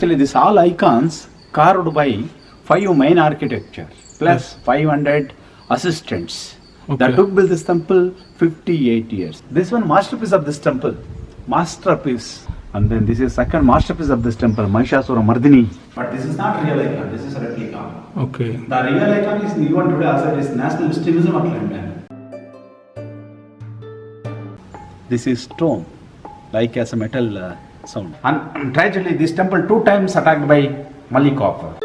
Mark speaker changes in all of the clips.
Speaker 1: Actually, these all icons carved by 5 main architecture plus 500 assistants. That took build this temple 58 years. This one masterpiece of this temple, masterpiece. And then this is second masterpiece of this temple, Mahishasura Mardini. But this is not real icon, this is a replica.
Speaker 2: Okay.
Speaker 1: The real icon is even today also it is National History Museum of London. This is stone, like as a metal sound. And tragically, this temple 2 times attacked by Malik Kafur.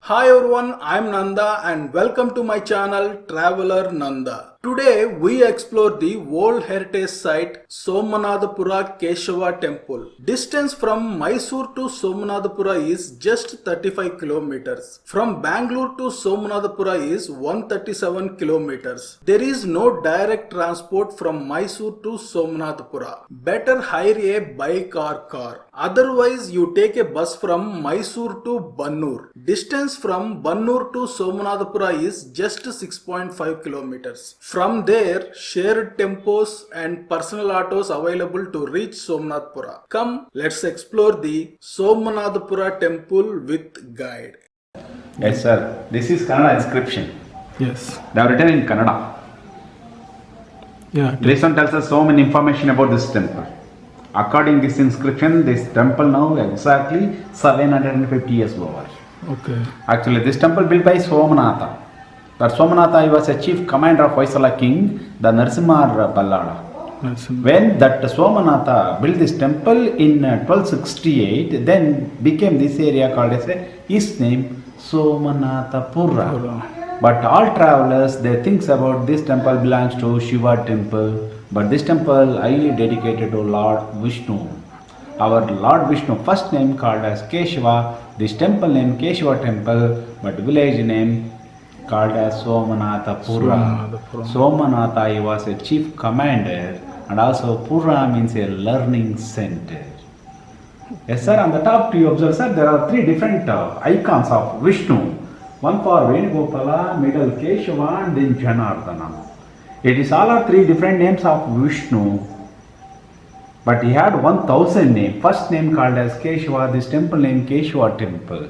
Speaker 2: Hi everyone, I am Nanda and welcome to my channel Traveler Nanda. Today we explore the World Heritage Site Somanathapura Keshava Temple. Distance from Mysore to Somanathapura is just 35 kilometers. From Bangalore to Somanathapura is 137 kilometers. There is no direct transport from Mysore to Somanathapura. Better hire a bike or car. Otherwise you take a bus from Mysore to Bannur. Distance from Bannur to Somanathapura is just 6.5 kilometers. From there, shared tempos and personal autos available to reach Somanathapura. Come, let's explore the Somanathapura temple with guide.
Speaker 1: Yes, sir. This is Kannada inscription.
Speaker 2: Yes.
Speaker 1: They are written in Kannada.
Speaker 2: Yeah.
Speaker 1: This one tells us so many information about this temple. According to this inscription, this temple now exactly 750 years over.
Speaker 2: Okay.
Speaker 1: Actually, this temple built by Somanatha. That Somanatha was a chief commander of Hoysala king, the Narasimha Ballada. When that Somanatha built this temple in 1268, then became this area called as his name Somanathapura. But all travelers, they think about this temple belongs to Shiva temple, but this temple highly dedicated to Lord Vishnu. Our Lord Vishnu, first name called as Keshava, this temple name Keshava temple, but village name called as Somanathapura. Somanatha, he was a chief commander, and also Pura means a learning center. Yes sir, on the top you observe sir, there are 3 different icons of Vishnu. One for Venugopala, middle Keshava and then Janardana. It is all are 3 different names of Vishnu. But he had 1000 names. First name called as Keshava, this temple name Keshava temple.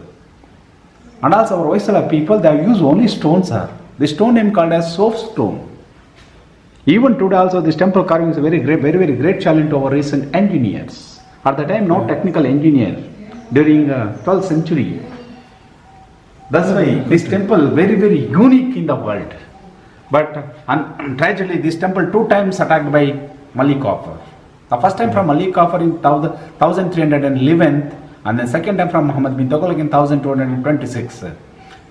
Speaker 1: And also our Hoysala people, they have used only stones, sir. The stone name called as soft stone. Even today also this temple carving is a very great challenge to our recent engineers. At the time, no technical engineer during 12th century. That's why this temple very unique in the world. But tragically, this temple 2 times attacked by Malik Kafur. The first time from Malik Kafur in 1311, and then second time from Muhammad bin Tughlaq in 1226.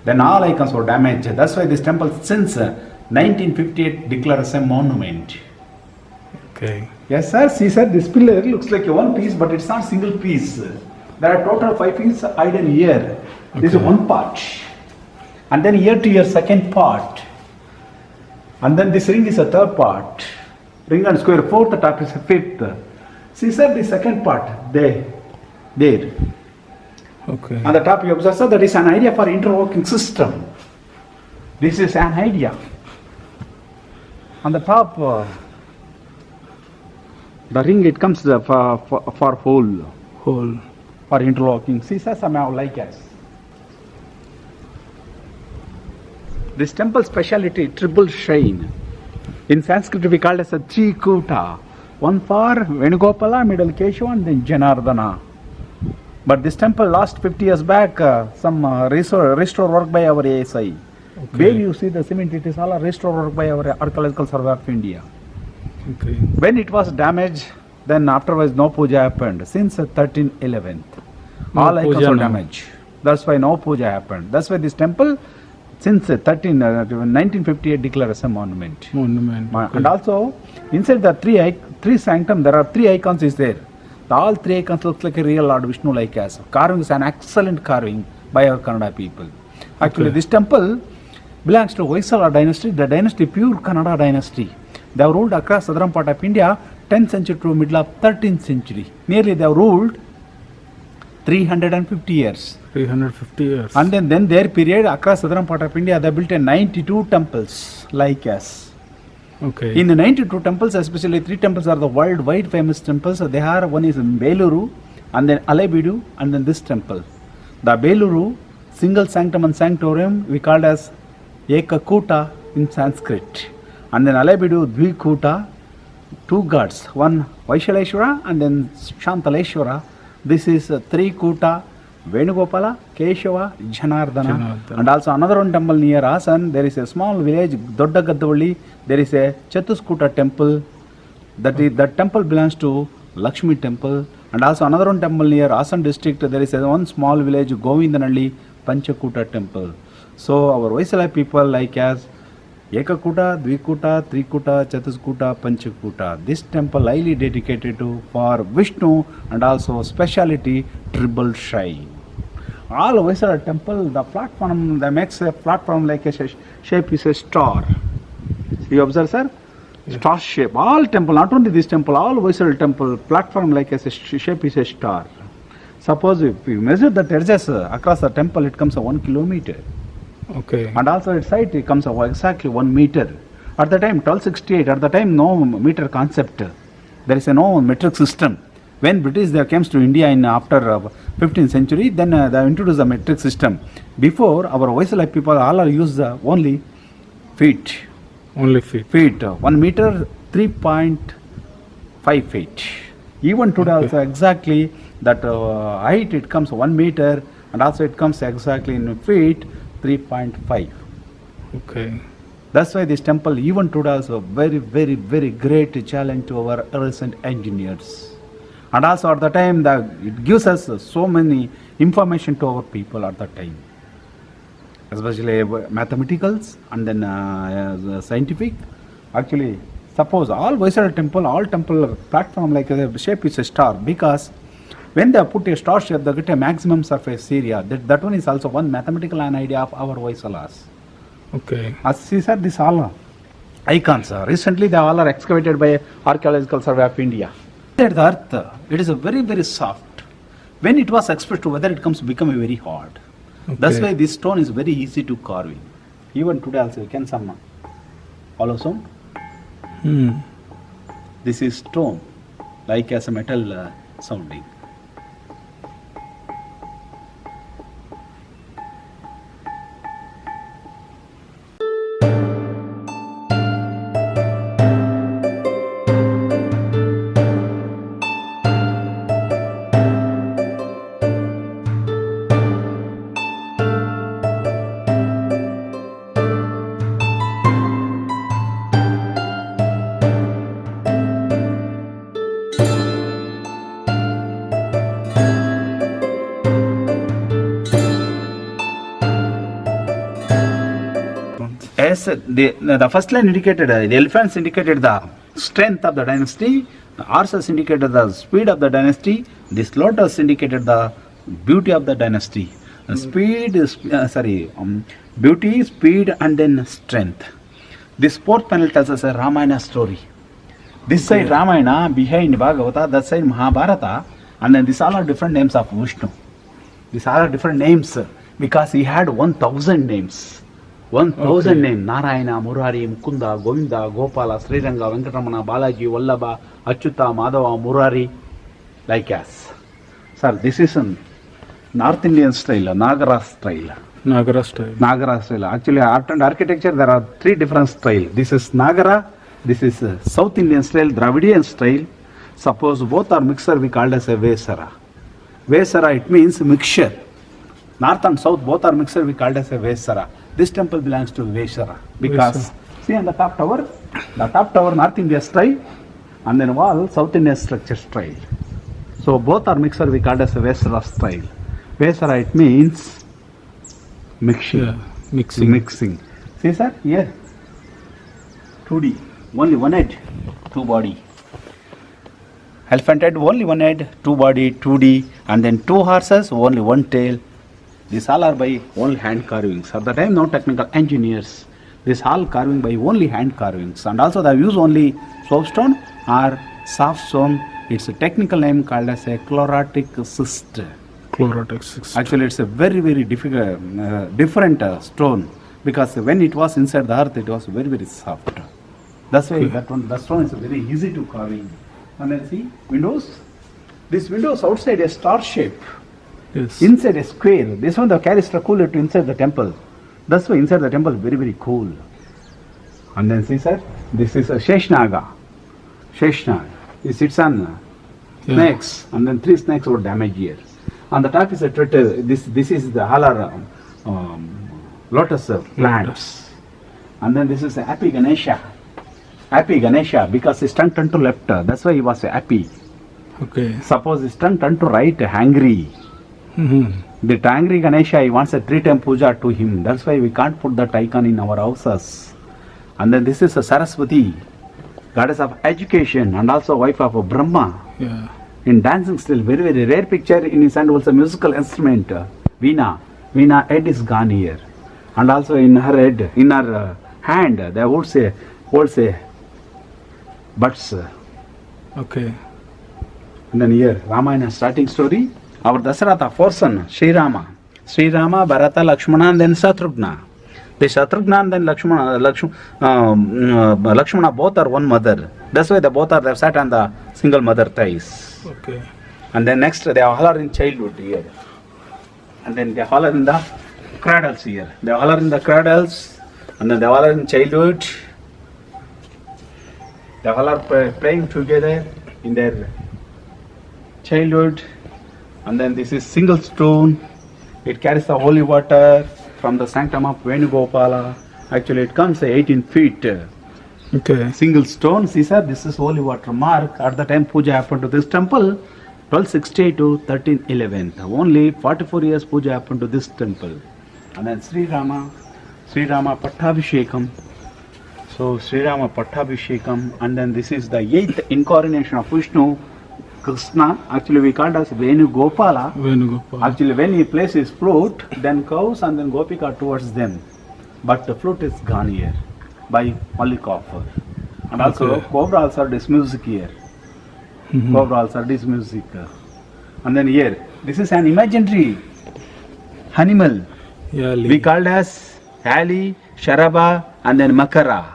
Speaker 1: Then all icons were damaged. That's why this temple since 1958 declared as a monument.
Speaker 2: Okay.
Speaker 1: Yes sir, see sir, this pillar looks like a one piece, but it's not single piece. There are total 5 pieces hidden here. Okay. This is one part. And then here to your second part. And then this ring is a third part. Ring and square fourth, the top is a fifth. See sir, the second part, there.
Speaker 2: Okay.
Speaker 1: On the top you observe sir, that is an idea for interlocking system. This is an idea. On the top, the ring it comes for hole for interlocking. See sir, somehow like us. This temple speciality triple shrine. In Sanskrit we call it as a Trikuta. One for Venugopala, middle Keshava and then Janardana. But this temple last 50 years back, some restore work by our ASI. Okay. Where you see the cement, it is all a restore work by our Archaeological Survey of India.
Speaker 2: Okay.
Speaker 1: When it was damaged, then afterwards no puja happened. Since 1311, all icons were damaged. That's why no puja happened. That's why this temple, since 1958 declared as a monument.
Speaker 2: Okay.
Speaker 1: And also, inside the three sanctum, there are 3 icons is there. All 3 icons look like a real Lord Vishnu like us. Carving is an excellent carving by our Kannada people. Actually, this temple belongs to Hoysala dynasty, the dynasty pure Kannada dynasty. They have ruled across southern part of India 10th century to middle of 13th century. Nearly they have ruled 350 years.
Speaker 2: 350 years.
Speaker 1: And then their period across southern part of India, they built 92 temples like us.
Speaker 2: Okay.
Speaker 1: In the 92 temples, especially 3 temples are the worldwide famous temples. They are, one is in Beluru, and then Alebidu, and then this temple. The Beluru, single sanctum and sanctorium, we called as Ekakuta in Sanskrit. And then Alebidu, Dvikuta, 2 gods, one Vaishaleshwara and then Shantaleshwara. This is 3 Kuta, Venugopala, Keshava, Janardana. And also another one temple near Asan, there is a small village, Dodda Gaddavali, there is a Chatuskuta temple. That temple belongs to Lakshmi Temple. And also another one temple near Asan district, there is one small village, Govindanalli, Panchakuta temple. So our Hoysala people like as Ekakuta, Dvikuta, Trikuta, Chatuskuta, Panchakuta. This temple highly dedicated to for Vishnu and also speciality triple shrine. All Hoysala temple, the platform, that makes a platform like a shape is a star. You observe, sir? Yeah. Star shape. All temple, not only this temple, all Hoysala temple, platform like a shape is a star. Suppose if we measure the edges across the temple, it comes 1 kilometer.
Speaker 2: Okay.
Speaker 1: And also its height it comes exactly 1 meter. At the time 1268, at the time no meter concept. There is no metric system. When British they came to India in after 15th century, then they introduced the metric system. Before our Hoysala people all are used only feet.
Speaker 2: Only feet.
Speaker 1: Feet. 1 meter 3.5 feet. Even today also exactly that height it comes 1 meter and also it comes exactly in feet 3.5.
Speaker 2: Okay.
Speaker 1: That's why this temple even today also very, very, very great challenge to our recent engineers. And also at the time that it gives us so many information to our people at the time. Especially mathematicals and then scientific. Actually, suppose all Hoysala temple, all temple platform like the shape is a star because when they put a star shape, they get a maximum surface area. That one is also one mathematical idea of our Hoysalas.
Speaker 2: Okay.
Speaker 1: As see, sir, these all icons. Recently, they all are excavated by Archaeological Survey of India. The earth, it is a very, very soft. When it was exposed to weather, it comes become very hard. Okay. That's why this stone is very easy to carving. Even today also, you can some hollow sound. This is stone, like as a metal sounding. Yes, the first line indicated, the elephants indicated the strength of the dynasty, the horses indicated the speed of the dynasty, this lotus indicated the beauty of the dynasty. Beauty, speed and then strength. This fourth panel tells us a Ramayana story. This side Ramayana, behind Bhagavata, that side Mahabharata, and then these all are different names of Vishnu. These all are different names because he had 1000 names. 1000 names. Narayana, Murari, Mukunda, Govinda, Gopala, Sriranga, Venkatramana, Balaji, Vallabha, Achyuta, Madhava, Murari, like us. Sir, this is an North Indian style, Nagara style.
Speaker 2: Nagara style.
Speaker 1: Nagara style. Actually, art and architecture, there are 3 different styles. This is Nagara, this is South Indian style, Dravidian style. Suppose both are mixer, we call as a Vesara. Vesara, it means mixture. North and South, both are mixer, we call as a Vesara. This temple belongs to Vesara because see on the top tower, North India style and then wall South India structure style. So both are mixer, we call as a Vesara style. Vesara, it means mixing.
Speaker 2: Yeah, mixing.
Speaker 1: See sir, here 2D, only one head, 2 body. Elephant head, only one head, 2 body, 2D, and then 2 horses, only 1 tail. These all are by only hand carvings. At the time, no technical engineers. This all carving by only hand carvings. And also they use only soapstone or soft stone. It's a technical name called as a chlorotic cyst.
Speaker 2: Chlorotex.
Speaker 1: Actually, it's a very, very different stone, because when it was inside the earth, it was very, very soft. That's why that stone is very easy to carving. And then see windows. This windows outside a star shape,
Speaker 2: Yes.
Speaker 1: inside a square. This one the carries the cooler to inside the temple. That's why inside the temple is very, very cool. And then see, sir, this is a Sheshnaga. Sheshnaga. He sits on snakes, and then 3 snakes were damaged here. On the top is a turtle. This is the halar lotus plants. And then this is a happy Ganesha. Happy Ganesha, because his tongue turned to left. That's why he was happy.
Speaker 2: Okay.
Speaker 1: Suppose his tongue turned to right, angry. The angry Ganesha, he wants a 3-time puja to him. That's why we can't put that icon in our houses. And then this is a Saraswati, goddess of education and also wife of a Brahma.
Speaker 2: Yeah.
Speaker 1: In dancing still, very, very rare picture. In his hand also musical instrument, Veena. Veena head is gone here. And also in her head, in her hand, they holds a buds.
Speaker 2: Okay.
Speaker 1: And then here, Ramayana starting story. Our Dasarata, 4 sons, Sri Rama, Bharata, Lakshmana, and then Shatrugna. The Shatrugna and then Lakshmana both are one mother. That's why they have sat on the single mother thighs.
Speaker 2: Okay.
Speaker 1: And then next they all are in childhood here. And then they all are in the cradles here. They all are in the cradles, and then they all are in childhood. They all are playing together in their childhood. And then this is single stone. It carries the holy water from the sanctum of Venugopala. Actually, it comes 18 feet.
Speaker 2: Okay.
Speaker 1: Single stone. See, sir, this is holy water mark. At the time puja happened to this temple, 1260 to 1311. Only 44 years puja happened to this temple. And then Sri Rama Pattabhishekam. So Sri Rama Pattabhishekam. And then this is the 8th incarnation of Vishnu, Krishna. Actually, we call it as Venugopala. Actually, when he plays his flute, then cows and then gopika towards them. But the flute is gone here by only copper. And also, cobra also does music here. Cobra also does music. And then here, this is an imaginary animal.
Speaker 2: Yeah.
Speaker 1: We called as Ali, Sharaba, and then Makara.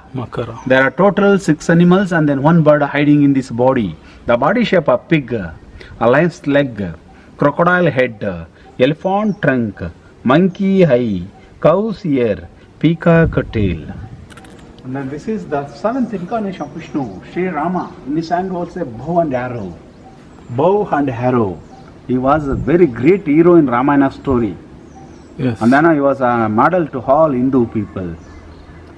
Speaker 1: There are total 6 animals and then 1 bird hiding in this body. The body shape of pig, a lion's leg, crocodile head, elephant trunk, monkey eye, cow's ear, peacock tail. And then this is the 7th incarnation of Vishnu, Sri Rama. In his hand was a bow and arrow. Bow and arrow. He was a very great hero in Ramayana story.
Speaker 2: Yes.
Speaker 1: And then he was a model to all Hindu people.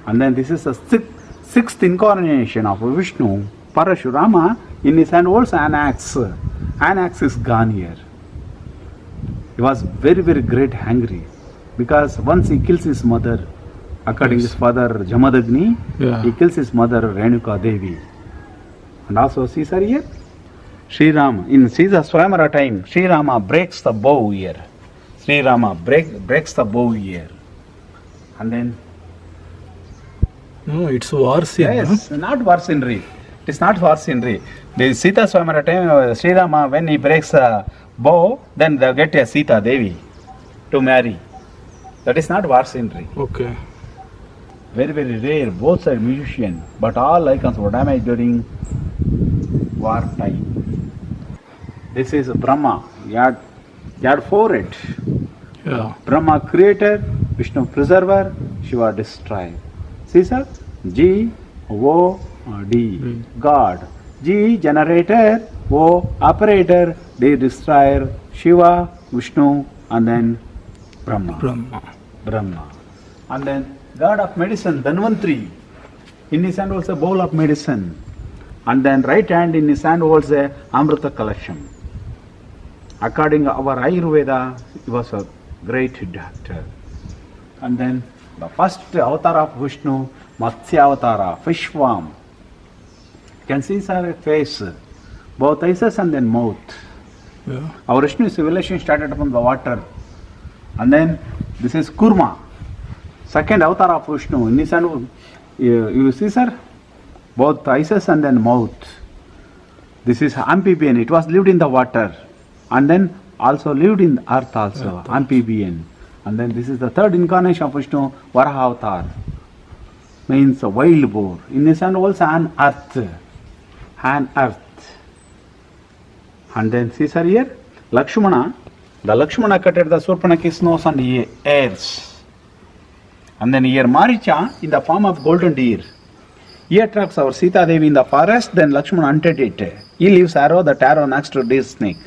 Speaker 1: And then this is the 6th incarnation of Vishnu, Parashurama. In his hand holds an axe. An axe is gone here. He was very, very great angry, because once he kills his mother, according to his father Jamadagni, he kills his mother Renuka Devi. And also see, sir, here, Sri Rama, in Sita Swayamvara time, Sri Rama breaks the bow here. Sri Rama breaks the bow here. And then
Speaker 2: no, it's war scene.
Speaker 1: yes, not war scenery. It's not war scenery. The Sita Swayamvara time, Sri Rama, when he breaks a bow, then they get a Sita Devi to marry. That is not war scenery.
Speaker 2: Okay.
Speaker 1: Very, very rare. Both are musicians, but all icons were damaged during war time. This is Brahma. He had 4 heads.
Speaker 2: Yeah.
Speaker 1: Brahma creator, Vishnu preserver, Shiva destroyer. See, sir? G-O-D, God. G generator, O operator, D destroyer, Shiva, Vishnu, and then Brahma. And then God of medicine, Dhanvantri. In his hand holds a bowl of medicine. And then right hand in his hand holds a Amrita Kalasham. According to our Ayurveda, he was a great doctor. And then the first avatar of Vishnu, Matsya Avatara, fish form. You can see her face, both eyes and then mouth.
Speaker 2: Yeah.
Speaker 1: Our Vishnu civilization started from the water. And then this is Kurma, second avatar of Vishnu. In his hand, you see, sir, both eyes and then mouth. This is amphibian. It was lived in the water. And then also lived in the earth also, amphibian. And then this is the third incarnation of Vishnu, Varaha avatar. Means a wild boar. In this and also an earth. An earth. And then see sir here, Lakshmana. The Lakshmana cutted the Surpanaki's nose and ears. And then here Maricha in the form of golden deer. He attracts our Sita Devi in the forest, then Lakshmana hunted it. He leaves arrow, that arrow next to this snake.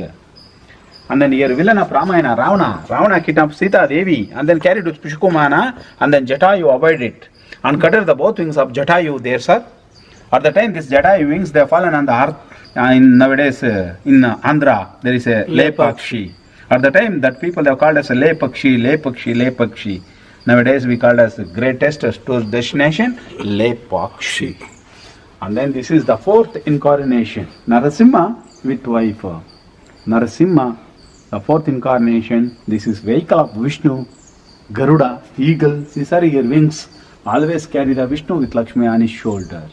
Speaker 1: And then here villain of Ramayana, Ravana kidnapped Sita Devi and then carried to Pushkumana, and then Jatayu avoided it and cut the both wings of Jatayu there, sir. At the time this Jatayu wings, they have fallen on the earth. In nowadays in Andhra there is a Lepakshi. At the time that people have called as a Lepakshi. Nowadays we call as the greatest tourist destination, Lepakshi. And then this is the fourth incarnation, Narasimha with wife. Narasimha, the fourth incarnation, this is vehicle of Vishnu, Garuda, eagle, Caesar wings, always carry the Vishnu with Lakshmi on his shoulder.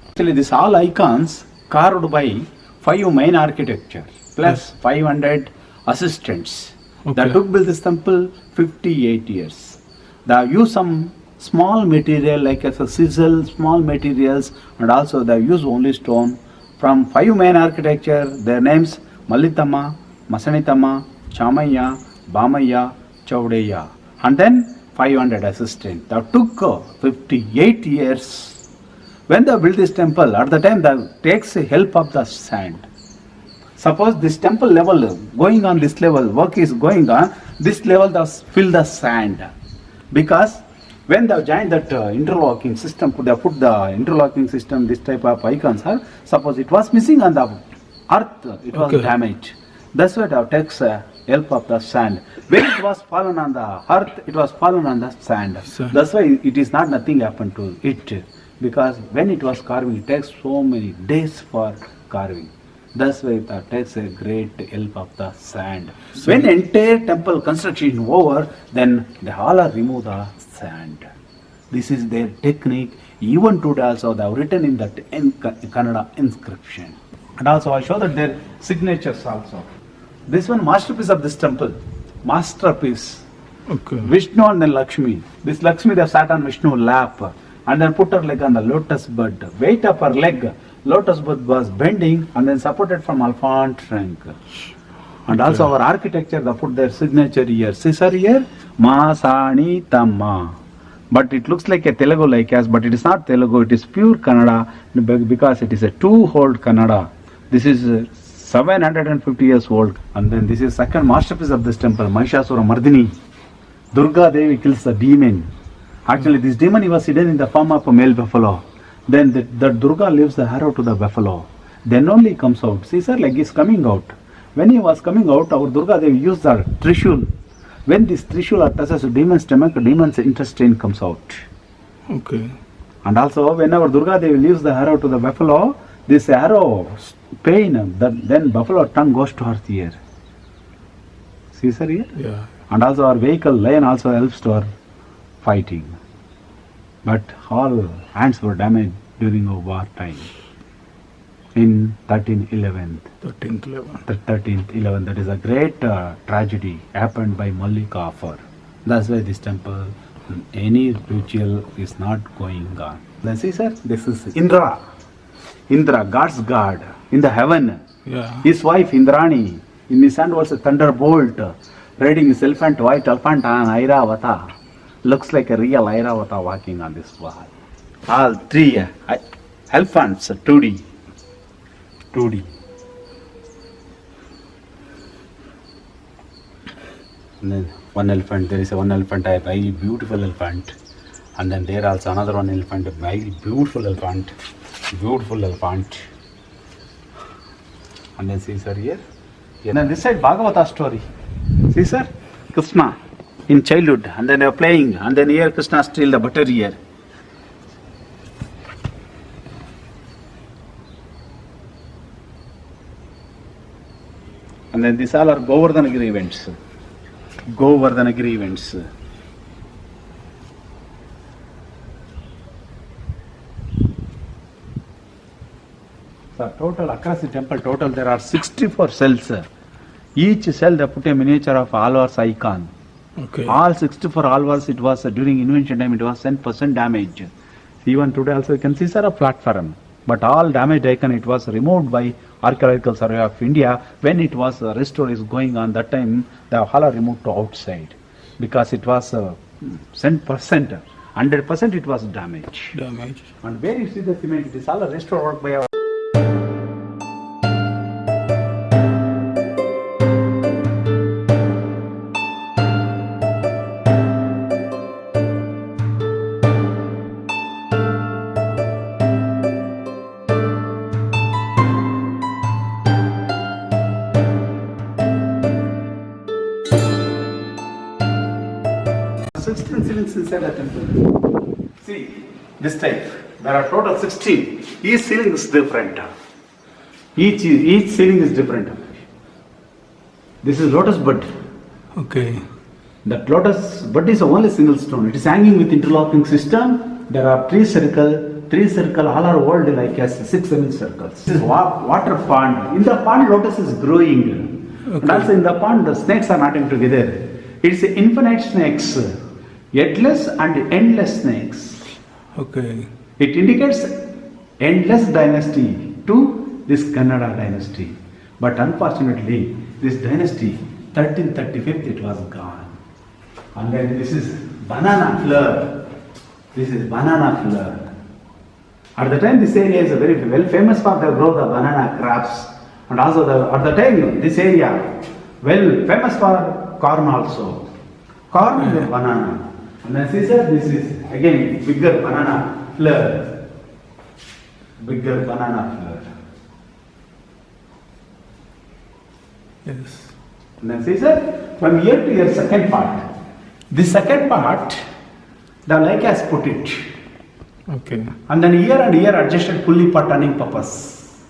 Speaker 1: Actually these all icons carved by 5 main architecture plus 500 assistants. That took build this temple 58 years. They use some small material like as a chisel, small materials, and also they use only stone. From 5 main architecture, their names Mallitama, Masanitama, Chamaya, Bamaya, Chaudeya. And then 500 assistants. That took 58 years. When they build this temple, at the time they takes help of the sand. Suppose this temple level, going on this level, work is going on, this level does fill the sand. Because when they join that interlocking system, they put the interlocking system, this type of icons, suppose it was missing on the earth, it was damaged. That's why it takes help of the sand. When it was fallen on the earth, it was fallen on the sand. That's why it is not nothing happened to it. Because when it was carving, it takes so many days for carving. That's why it takes a great help of the sand. When entire temple construction is over, then they all are remove the sand. This is their technique. Even today also they have written in that Kannada inscription. And also I show that their signatures also. This one masterpiece of this temple. Masterpiece. Vishnu and then Lakshmi. This Lakshmi they have sat on Vishnu's lap and then put her leg on the lotus bud. Weight of her leg, lotus bud was bending and then supported from elephant trunk. And also our architecture, they put their signature here. Caesar here, Masani Tamma. But it looks like a Telugu like us, but it is not Telugu, it is pure Kannada because it is a two-hold Kannada. This is 750 years old. And then this is second masterpiece of this temple, Mahishasura Mardini. Durga Devi kills the demon. Actually, this demon he was hidden in the form of a male buffalo. Then the Durga leaves the arrow to the buffalo. Then only comes out. Caesar leg is coming out. When he was coming out, our Durga Devi used the trishul. When this trishul touches the demon's stomach, the demon's intestine comes out. And also, when our Durga Devi leaves the arrow to the buffalo, this arrow pain, then buffalo tongue goes to her ear. Caesar here?
Speaker 2: Yeah.
Speaker 1: And also our vehicle, lion also helps to our fighting. But all hands were damaged during a war time. In 1311. 1311. That is a great tragedy happened by Mallikafar. That's why this temple, any ritual is not going on. Then see sir, this is Indra. Indra, God's god in the heaven.
Speaker 2: Yeah.
Speaker 1: His wife Indrani. In his hand was a thunderbolt. Riding his elephant, white elephant on Airavata. Looks like a real Airavata walking on this wall. All three elephants, 2D. And then one elephant, there is one elephant, a very beautiful elephant. And then there also another one elephant, a very beautiful elephant. And then see sir here. And then this side Bhagavata story. See sir, Krishna in childhood, and then they are playing, and then here Krishna steal the butter here. And then these all are Govardhanagiri events. So total across the temple, there are 64 cells. Each cell they put a miniature of Alvar's icon.
Speaker 2: Okay.
Speaker 1: All 64 Alvars, it was during invention time, it was 10% damage. Even today also you can see sir a platform. But all damaged icon, it was removed by Archaeological Survey of India. When it was restored is going on, that time the all are removed to outside. Because it was 10%, 100% it was damaged.
Speaker 2: Damage.
Speaker 1: And where you see the cement, it is all a restored work by our 16 ceilings inside the temple. See, this type. There are total 16. Each ceiling is different. Each ceiling is different. This is lotus bud.
Speaker 2: Okay.
Speaker 1: That lotus bud is only single stone. It is hanging with interlocking system. There are three circle, all are walled like as 6 semicircles. This is water pond. In the pond, lotus is growing.
Speaker 2: Okay.
Speaker 1: And also in the pond, the snakes are not together. It's infinite snakes, headless and endless snakes.
Speaker 2: Okay.
Speaker 1: It indicates endless dynasty to this Kannada dynasty. But unfortunately, this dynasty, 1335, it was gone. And then this is banana flower. This is banana flower. At the time, this area is very well famous for the growth of banana crops. And also at the time, this area, well famous for corn also. Corn and banana. And then see sir, this is again bigger banana flower. Bigger banana flower.
Speaker 2: Yes.
Speaker 1: And then see sir, from here to your second part. This second part, the lake has put it.
Speaker 2: Okay.
Speaker 1: And then here and here adjusted pulley for turning purpose.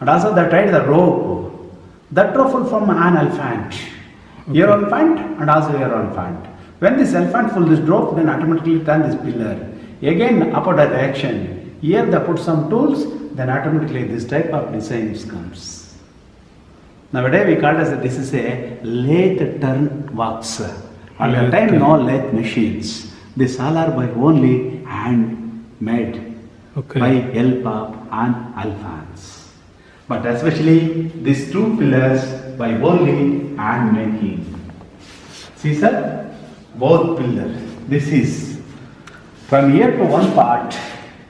Speaker 1: And also they tried the rope. That rope will from an elephant.
Speaker 2: Okay.
Speaker 1: Here elephant and also here elephant. When this elephant pull this rope, then automatically turn this pillar. Again upward direction. Here they put some tools, then automatically this type of designs comes. Nowadays we call it as this is a lathe turn works. At the time no lathe machines. These all are by only hand made.
Speaker 2: Okay.
Speaker 1: By help of an elephants. But especially these two pillars by only hand making. See sir, both pillars. This is from here to one part,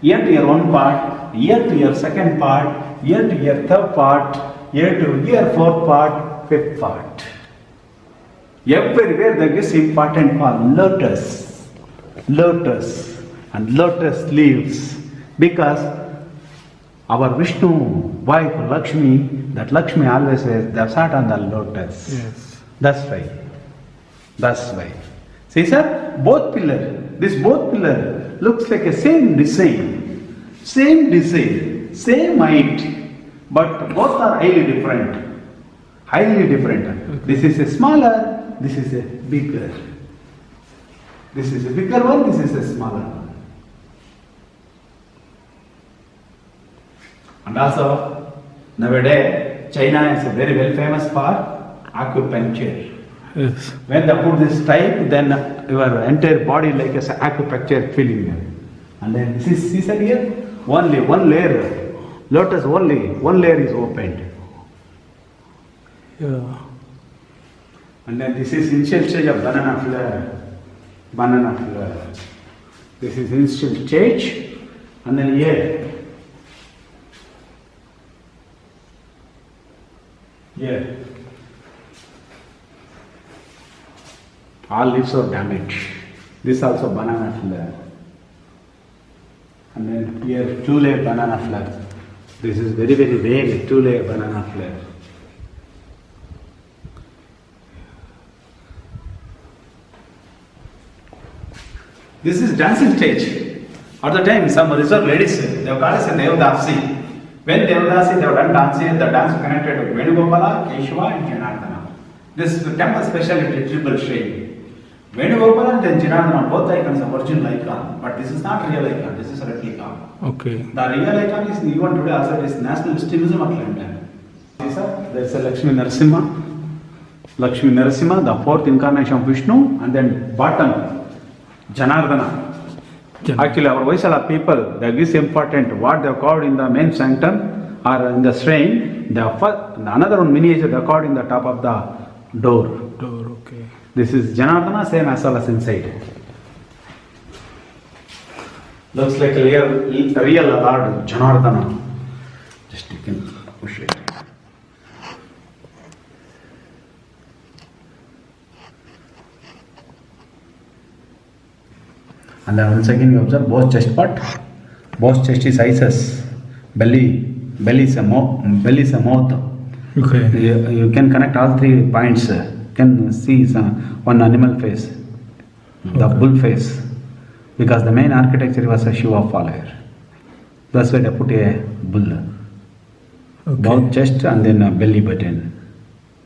Speaker 1: here to your one part, here to your second part, here to your third part, here to your fourth part, fifth part. Everywhere there is important for lotus, lotus and lotus leaves, because our Vishnu wife Lakshmi, that Lakshmi always says they have sat on the lotus.
Speaker 2: Yes.
Speaker 1: That's why. That's why. See sir, both pillar, this both pillar looks like a same design, same height, but both are highly different. Highly different. This is a smaller, this is a bigger. This is a bigger one, this is a smaller one. And also, nowadays, China is very well famous for acupuncture.
Speaker 2: Yes.
Speaker 1: When they put this type, then your entire body like as acupuncture feeling. And then this is, see sir here, only one layer, lotus only, one layer is opened.
Speaker 2: Yeah.
Speaker 1: And then this is initial stage of banana flower. Banana flower. This is initial stage. And then here. Here. All leaves are damaged. This also banana flower. And then here 2-layer banana flower. This is very rare 2-layer banana flower. This is dancing stage. At the time, some reserved ladies, they have called it Devdasi. When Devdasi, they have done dancing, the dance connected with Venugopala, Keshava and Janardana. This temple speciality triple shade. Venugopala and Janardana, both icons are original icon, but this is not real icon, this is a replica.
Speaker 2: Okay.
Speaker 1: The real icon is even today also it is National History Museum at London. See sir, there is a Lakshmi Narasimha. Lakshmi Narasimha, the fourth incarnation of Vishnu, and then bottom, Janardana. Actually, our Hoysala people, they give important what they are called in the main sanctum or in the shrine. Another one miniature they called in the top of the door.
Speaker 2: Okay.
Speaker 1: This is Janardana, same as well as inside. Looks like a real Lord Janardana. Just you can push it. And then once again you observe both chest part, both chest is isis, belly is a mouth.
Speaker 2: Okay.
Speaker 1: You can connect all 3 points. Can see one animal face, the bull face, because the main architecture was a Shiva follower. That's why they put a bull.
Speaker 2: Okay.
Speaker 1: Both chest and then a belly button.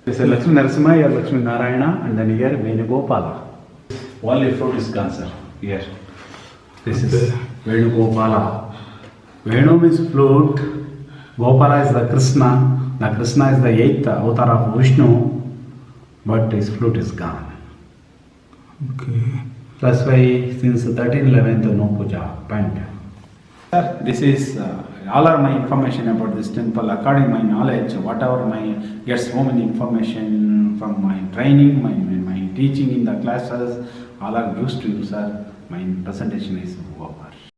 Speaker 1: This is Lakshmi Narasimha, here Lakshmi Narayana, and then here Venugopala. Only fruit is gone, sir. Here. This is Venugopala. Venu means flute. Gopala is the Krishna. The Krishna is the 8th avatar of Vishnu, but his flute is gone.
Speaker 2: Okay.
Speaker 1: That's why since 1311 no puja, point. Sir, this is all are my information about this temple. According to my knowledge, whatever my get so many information from my training, my teaching in the classes, all are used to you, sir. My presentation is over.